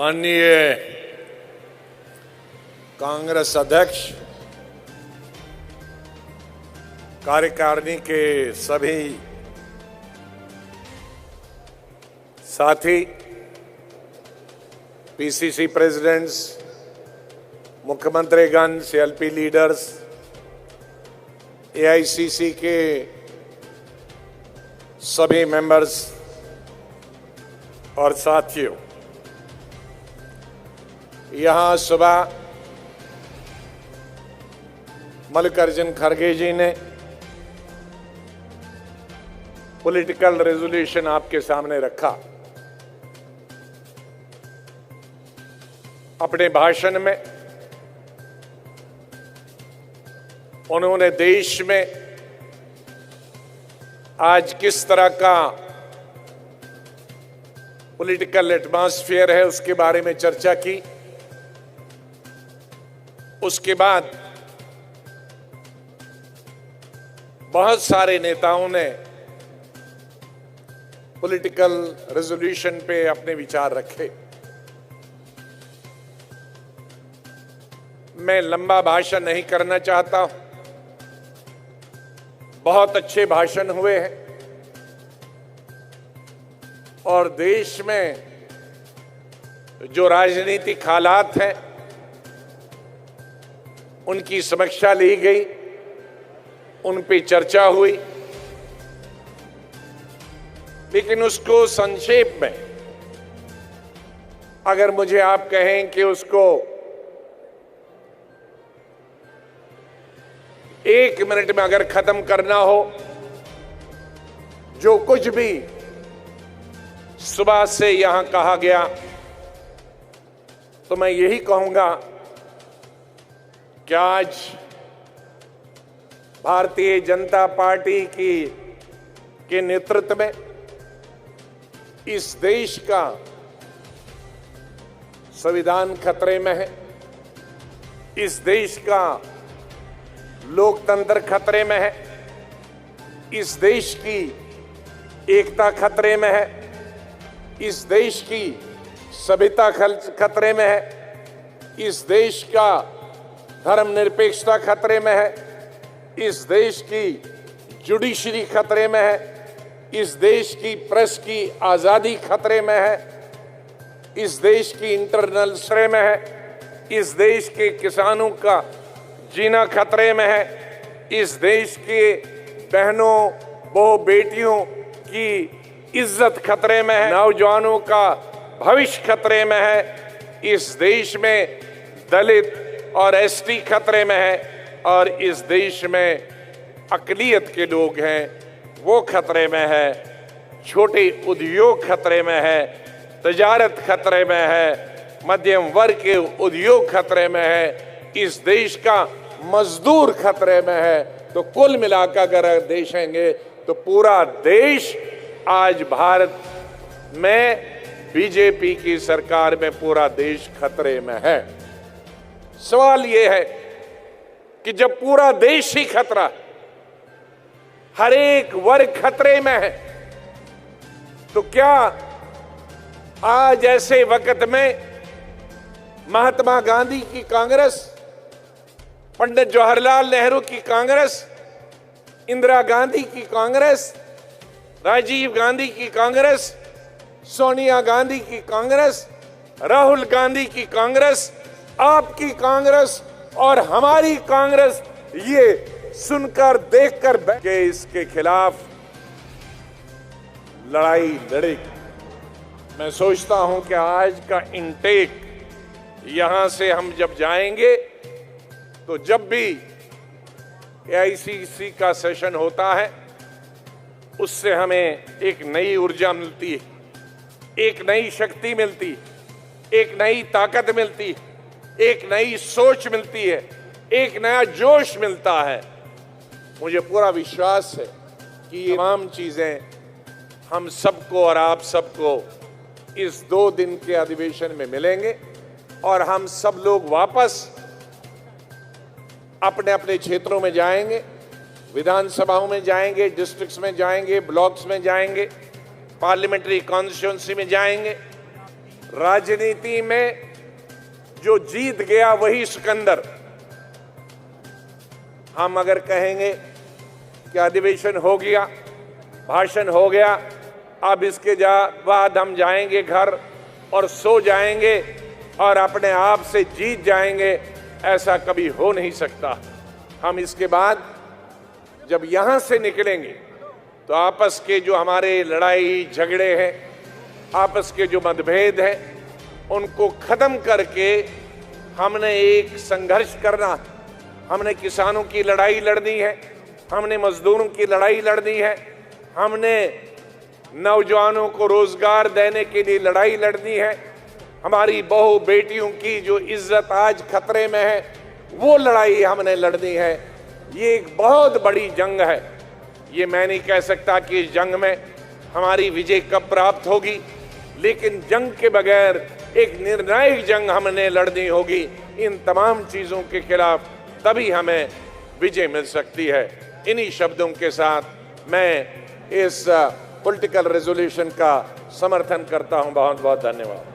माननीय कांग्रेस अध्यक्ष, कार्यकारिणी के सभी साथी, पीसीसी प्रेसिडेंट्स, मुख्यमंत्रीगण, सीएलपी लीडर्स, एआईसीसी के सभी मेंबर्स और साथियों, यहां सुबह मल्लिकार्जुन खड़गे जी ने पॉलिटिकल रेजोल्यूशन आपके सामने रखा। अपने भाषण में उन्होंने देश में आज किस तरह का पॉलिटिकल एटमॉस्फेयर है उसके बारे में चर्चा की। उसके बाद बहुत सारे नेताओं ने पॉलिटिकल रेजोल्यूशन पे अपने विचार रखे। मैं लंबा भाषण नहीं करना चाहता। बहुत अच्छे भाषण हुए हैं और देश में जो राजनीतिक हालात हैं उनकी समीक्षा ली गई, उन पे चर्चा हुई, लेकिन उसको संक्षेप में अगर मुझे आप कहें कि उसको 1 मिनट में अगर खत्म करना हो, जो कुछ भी सुबह से यहां कहा गया, तो मैं यही कहूंगा कि आज भारतीय जनता पार्टी के नेतृत्व में इस देश का संविधान खतरे में है, इस देश का लोकतंत्र खतरे में है, इस देश की एकता खतरे में है, इस देश की सभ्यता खतरे में है, इस देश का धर्मनिरपेक्षता खतरे में है, इस देश की जुडिशरी खतरे में है, इस देश की प्रेस की आजादी खतरे में है, इस देश की इंटरनल श्रेय में है, इस देश के किसानों का जीना खतरे में है, इस देश के बहनों बहु बेटियों की इज्जत खतरे में है, नौजवानों का भविष्य खतरे में है, इस देश में दलित और एसटी खतरे में है, और इस देश में अकलियत के लोग हैं वो खतरे में है, छोटे उद्योग खतरे में है, तजारत खतरे में है, मध्यम वर्ग के उद्योग खतरे में है, इस देश का मजदूर खतरे में है। तो कुल मिलाकर अगर देखेंगे तो पूरा देश आज भारत में बीजेपी की सरकार में पूरा देश खतरे में है। सवाल यह है कि जब पूरा देश ही खतरा, हर एक वर्ग खतरे में है, तो क्या आज ऐसे वक्त में महात्मा गांधी की कांग्रेस, पंडित जवाहरलाल नेहरू की कांग्रेस, इंदिरा गांधी की कांग्रेस, राजीव गांधी की कांग्रेस, सोनिया गांधी की कांग्रेस, राहुल गांधी की कांग्रेस, आपकी कांग्रेस और हमारी कांग्रेस ये सुनकर देखकर के इसके खिलाफ लड़ाई लड़ेगी। मैं सोचता हूं कि आज का इनटेक यहां से हम जब जाएंगे तो जब भी एआईसीसी का सेशन होता है उससे हमें एक नई ऊर्जा मिलती है, एक नई शक्ति मिलती है, एक नई ताकत मिलती है, एक नई सोच मिलती है, एक नया जोश मिलता है। मुझे पूरा विश्वास है कि ये तमाम चीजें हम सबको और आप सबको इस 2 दिन के अधिवेशन में मिलेंगे और हम सब लोग वापस अपने अपने क्षेत्रों में जाएंगे, विधानसभाओं में जाएंगे, डिस्ट्रिक्ट्स में जाएंगे, ब्लॉक्स में जाएंगे, पार्लियामेंट्री कॉन्स्टिट्यूंसी में जाएंगे, राजनीति में जो जीत गया वही सिकंदर। हम अगर कहेंगे कि अधिवेशन हो गया, भाषण हो गया, अब इसके बाद हम जाएंगे घर और सो जाएंगे और अपने आप से जीत जाएंगे, ऐसा कभी हो नहीं सकता। हम इसके बाद जब यहां से निकलेंगे तो आपस के जो हमारे लड़ाई झगड़े हैं, आपस के जो मतभेद हैं, उनको खत्म करके हमने एक संघर्ष करना। हमने किसानों की लड़ाई लड़नी है, हमने मजदूरों की लड़ाई लड़नी है, हमने नौजवानों को रोजगार देने के लिए लड़ाई लड़नी है, हमारी बहू बेटियों की जो इज्जत आज खतरे में है वो लड़ाई हमने लड़नी है। ये एक बहुत बड़ी जंग है। ये मैं नहीं कह सकता कि इस जंग में हमारी विजय कब प्राप्त होगी, लेकिन जंग के बगैर एक निर्णायक जंग हमने लड़नी होगी। इन तमाम चीजों के खिलाफ तभी हमें विजय मिल सकती है। इन्हीं शब्दों के साथ मैं इस पॉलिटिकल रेजोल्यूशन का समर्थन करता हूं। बहुत बहुत धन्यवाद।